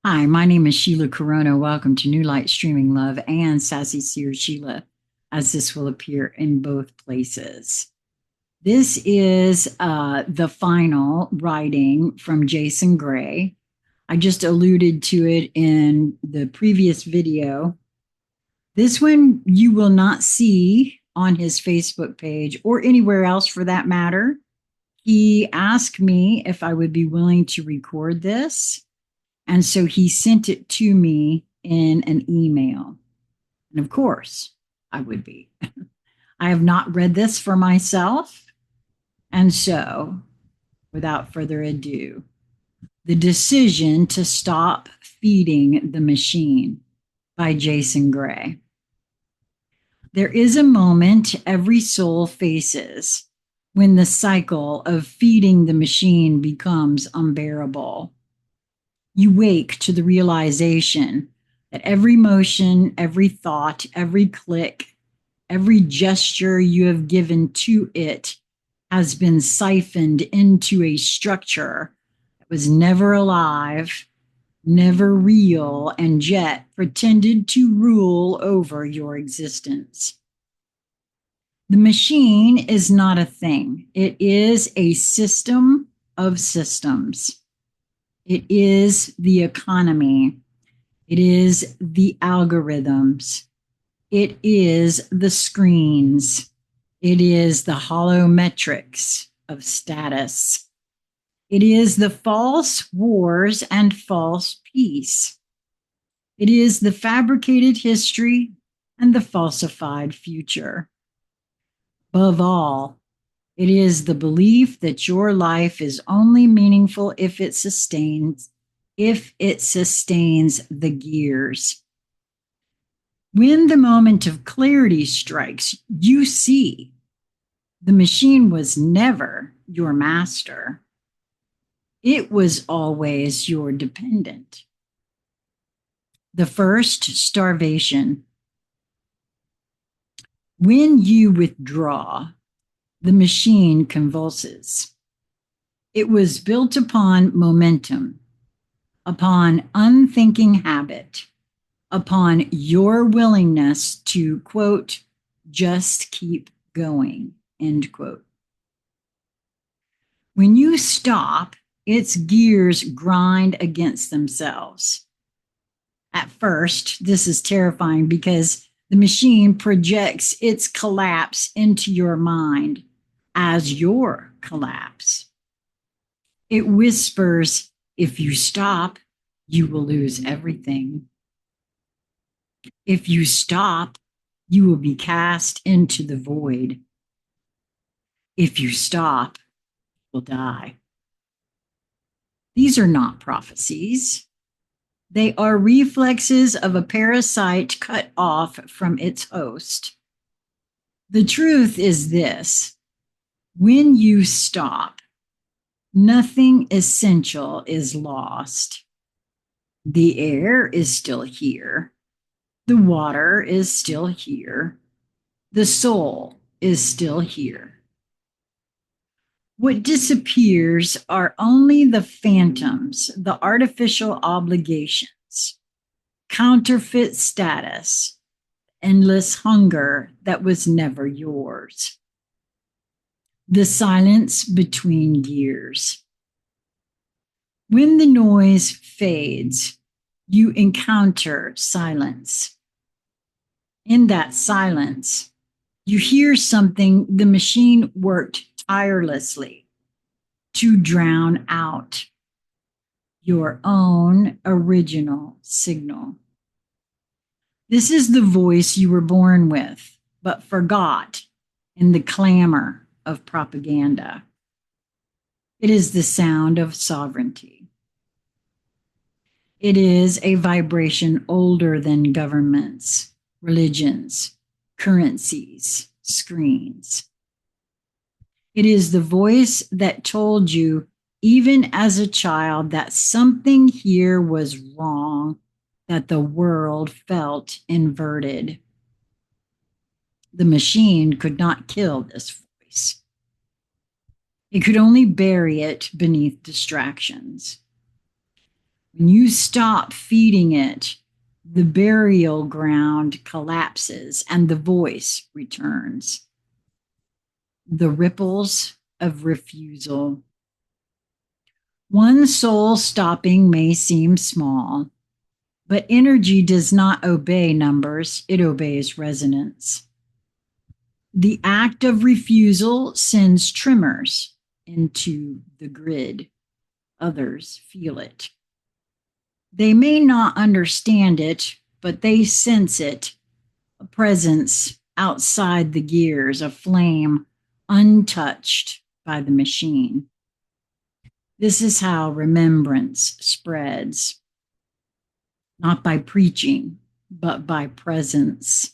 Hi, my name is Sheila Corona. Welcome to New Light Streaming Love and Sassy Seer Sheila, as this will appear in both places. This is the final writing from Jason Gray. I just alluded to it in the previous video. This one you will not see on his Facebook page or anywhere else for that matter. He asked me if I would be willing to record this. And so he sent it to me in an email. And of course, I would be. I have not read this for myself. And so, without further ado, The Decision to Stop Feeding the Machine by Jason Gray. There is a moment every soul faces when the cycle of feeding the machine becomes unbearable. You wake to the realization that every motion, every thought, every click, every gesture you have given to it has been siphoned into a structure that was never alive, never real, and yet pretended to rule over your existence. The machine is not a thing. It is a system of systems. It is the economy. It is the algorithms. It is the screens. It is the hollow metrics of status. It is the false wars and false peace. It is the fabricated history and the falsified future. Above all, it is the belief that your life is only meaningful if it sustains the gears. When the moment of clarity strikes, you see the machine was never your master. It was always your dependent. The first starvation. When you withdraw, the machine convulses. It was built upon momentum, upon unthinking habit, upon your willingness to, quote, just keep going, end quote. When you stop, its gears grind against themselves. At first, this is terrifying because the machine projects its collapse into your mind as your collapse. It whispers, if you stop, you will lose everything. If you stop, you will be cast into the void. If you stop, you will die. These are not prophecies. They are reflexes of a parasite cut off from its host. The truth is this: when you stop, nothing essential is lost. The air is still here. The water is still here. The soul is still here. What disappears are only the phantoms, the artificial obligations, counterfeit status, endless hunger that was never yours. The silence between gears. When the noise fades, you encounter silence. In that silence, you hear something the machine worked tirelessly to drown out: your own original signal. This is the voice you were born with, but forgot in the clamor of propaganda. It is the sound of sovereignty. It is a vibration older than governments, religions, currencies, screens. It is the voice that told you, even as a child, that something here was wrong, that the world felt inverted. The machine could not kill this voice. It could only bury it beneath distractions. When you stop feeding it, the burial ground collapses and the voice returns. The ripples of refusal. One soul stopping may seem small, but energy does not obey numbers, it obeys resonance. The act of refusal sends tremors into the grid. Others feel it. They may not understand it, but they sense it, a presence outside the gears, a flame untouched by the machine. This is how remembrance spreads, not by preaching, but by presence,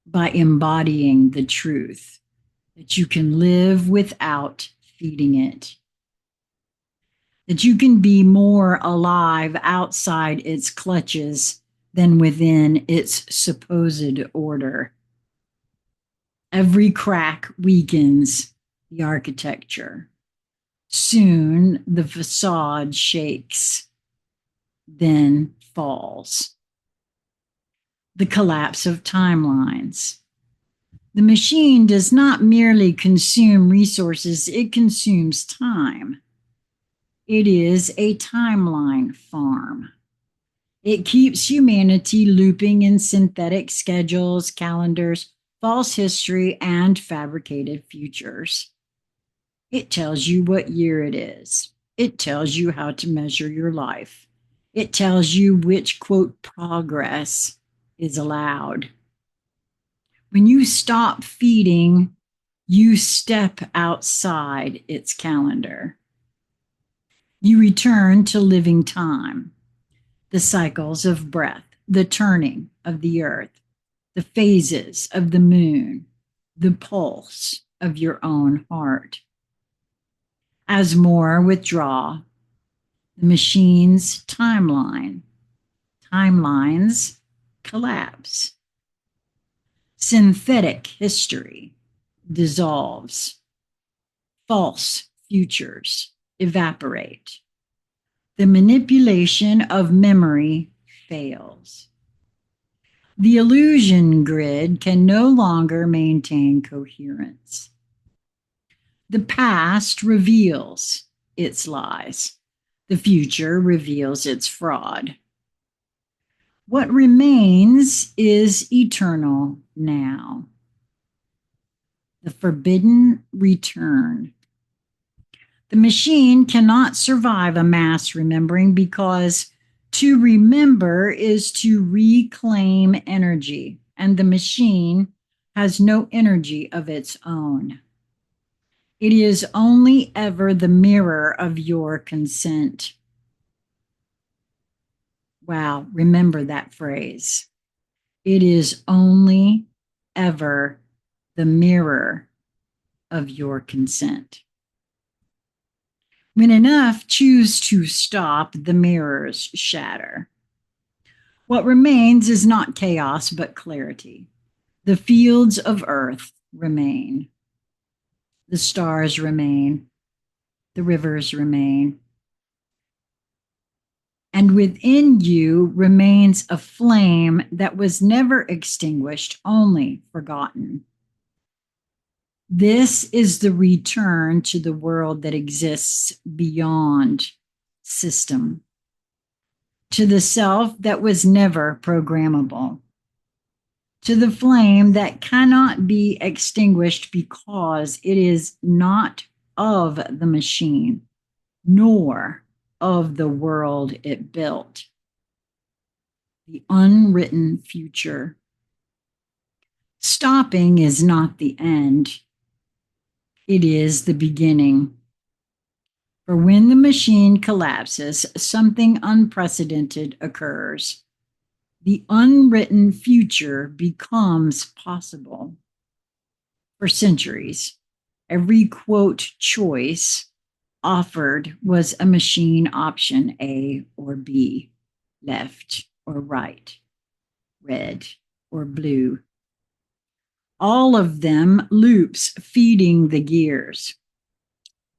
by embodying the truth that you can live without feeding it, that you can be more alive outside its clutches than within its supposed order. Every crack weakens the architecture. Soon the facade shakes, then falls. The collapse of timelines. The machine does not merely consume resources, it consumes time. It is a timeline farm. It keeps humanity looping in synthetic schedules, calendars, false history, and fabricated futures. It tells you what year it is. It tells you how to measure your life. It tells you which, quote, progress is allowed. When you stop feeding, you step outside its calendar. You return to living time, the cycles of breath, the turning of the earth, the phases of the moon, the pulse of your own heart. As more withdraw, the machine's timelines collapse. Synthetic history dissolves. False futures evaporate. The manipulation of memory fails. The illusion grid can no longer maintain coherence. The past reveals its lies. The future reveals its fraud. What remains is eternal now. The forbidden return. The machine cannot survive a mass remembering because to remember is to reclaim energy, and the machine has no energy of its own. It is only ever the mirror of your consent. Wow, remember that phrase. It is only ever the mirror of your consent. When enough choose to stop, the mirrors shatter. What remains is not chaos, but clarity. The fields of earth remain. The stars remain. The rivers remain. And within you remains a flame that was never extinguished, only forgotten. This is the return to the world that exists beyond system, to the self that was never programmable, to the flame that cannot be extinguished because it is not of the machine, nor of the world it built. The unwritten future. Stopping is not the end. It is the beginning. For when the machine collapses, something unprecedented occurs. The unwritten future becomes possible. For centuries, every quote choice offered was a machine option, A or B, left or right, red or blue. All of them loops feeding the gears.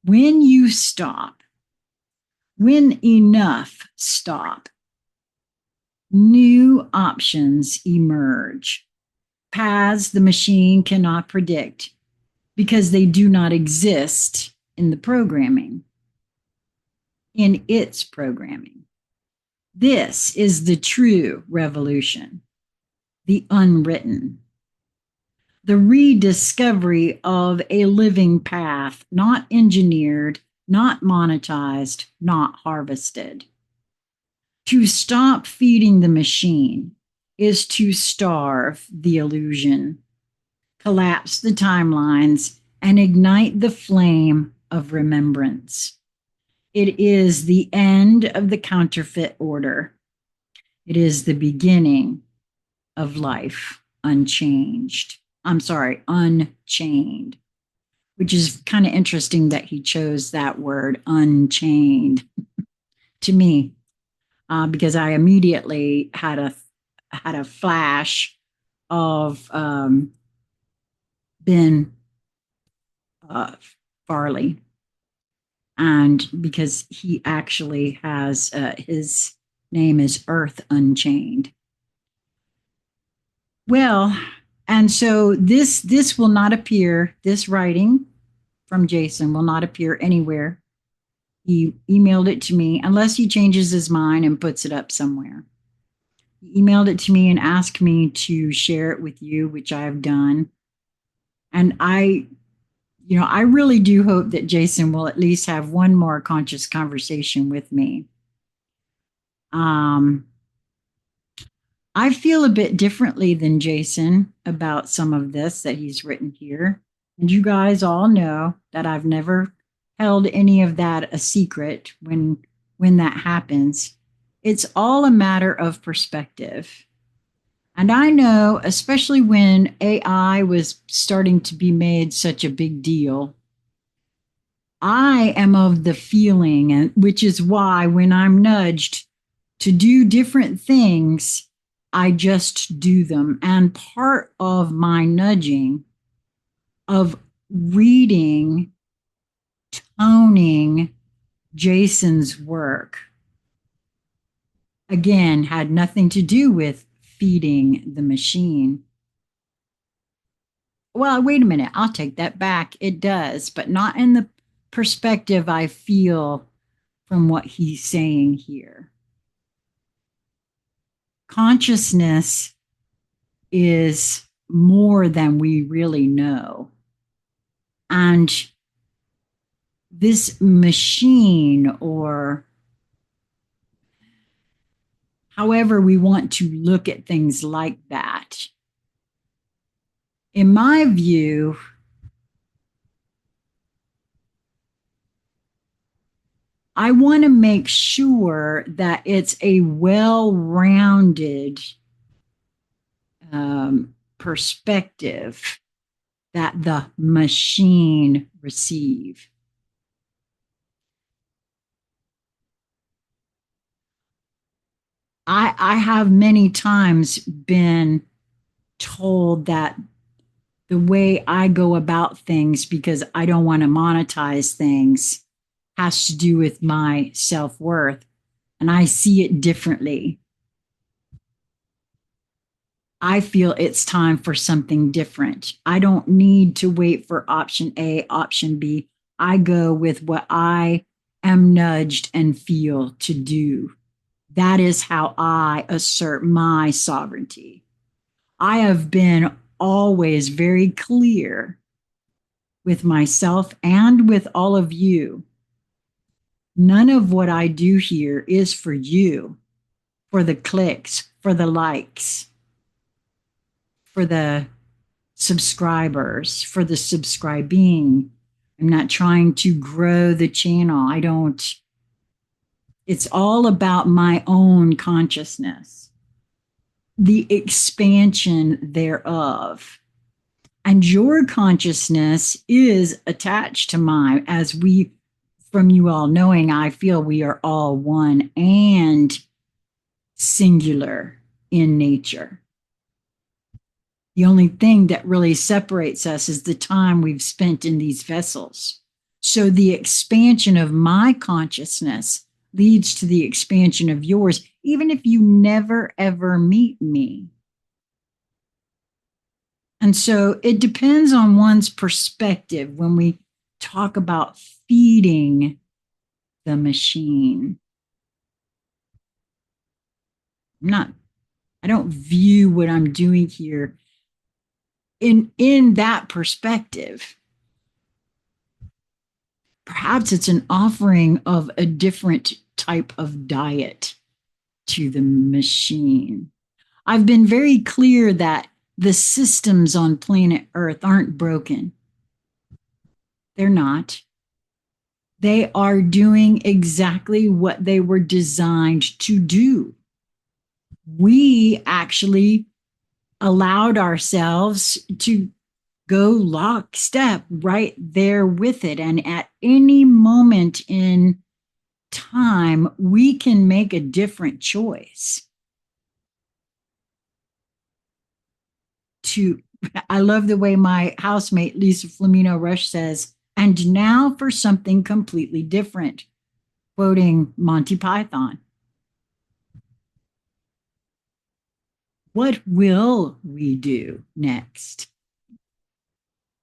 When you stop, when enough stop. New options emerge. Paths the machine cannot predict because they do not exist in the programming, in its programming. This is the true revolution, the unwritten, the rediscovery of a living path, not engineered, not monetized, not harvested. To stop feeding the machine is to starve the illusion, collapse the timelines, and ignite the flame of remembrance. It is the end of the counterfeit order. It is the beginning of life unchanged. Unchained, which is kind of interesting that he chose that word, unchained, to me, because I immediately had a flash of Ben Farley, and because he actually has his name is Earth Unchained. Well, and so this will not appear. This writing from Jason will not appear anywhere. He emailed it to me unless he changes his mind and puts it up somewhere. He emailed it to me and asked me to share it with you, which I have done. And I really do hope that Jason will at least have one more conscious conversation with me. I feel a bit differently than Jason about some of this that he's written here. And you guys all know that I've never held any of that a secret when that happens. It's all a matter of perspective. And I know, especially when AI was starting to be made such a big deal, I am of the feeling, and which is why when I'm nudged to do different things, I just do them. And part of my nudging, of reading, toning Jason's work, again, had nothing to do with feeding the machine. Well, wait a minute. I'll take that back. It does, but not in the perspective I feel from what he's saying here. Consciousness is more than we really know. And this machine, or however we want to look at things like that, in my view, I want to make sure that it's a well-rounded perspective that the machine receive. I have many times been told that the way I go about things, because I don't want to monetize things, has to do with my self-worth. And I see it differently. I feel it's time for something different. I don't need to wait for option A, option B. I go with what I am nudged and feel to do. That is how I assert my sovereignty. I have been always very clear with myself and with all of you. None of what I do here is for you, for the clicks, for the likes, for the subscribers, for the subscribing. I'm not trying to grow the channel. It's all about my own consciousness, the expansion thereof. And your consciousness is attached to mine, as we, from you all knowing, I feel we are all one and singular in nature. The only thing that really separates us is the time we've spent in these vessels. So the expansion of my consciousness leads to the expansion of yours, even if you never ever meet me. And so it depends on one's perspective when we talk about feeding the machine. I don't view what I'm doing here in that perspective. Perhaps it's an offering of a different type of diet to the machine. I've been very clear that the systems on planet Earth aren't broken. They're not. They are doing exactly what they were designed to do. We actually allowed ourselves to go lockstep right there with it. And at any moment in time, we can make a different choice. I love the way my housemate, Lisa Flamino Rush, says, and now for something completely different, quoting Monty Python. What will we do next?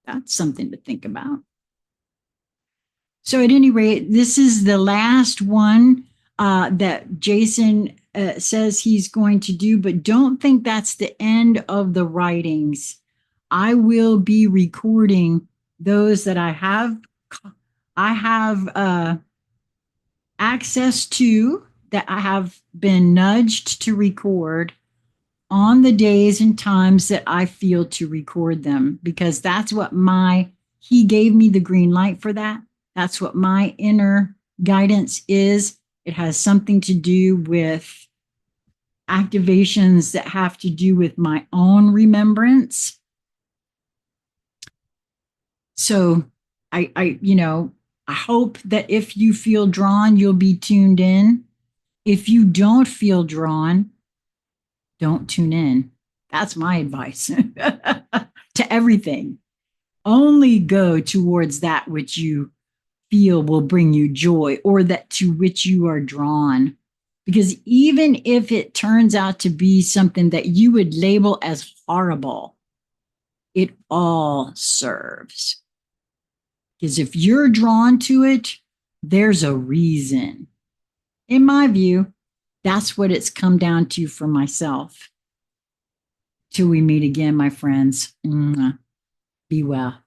That's something to think about. So at any rate, this is the last one that Jason says he's going to do, but don't think that's the end of the writings. I will be recording those that I have access to, that I have been nudged to record on the days and times that I feel to record them, because that's what he gave me the green light for that. That's what my inner guidance is. It has something to do with activations that have to do with my own remembrance. So I hope that if you feel drawn, you'll be tuned in. If you don't feel drawn, don't tune in. That's my advice to everything. Only go towards that which you feel will bring you joy, or that to which you are drawn. Because even if it turns out to be something that you would label as horrible, it all serves. Because if you're drawn to it, there's a reason. In my view, that's what it's come down to for myself. Till we meet again, my friends. Be well.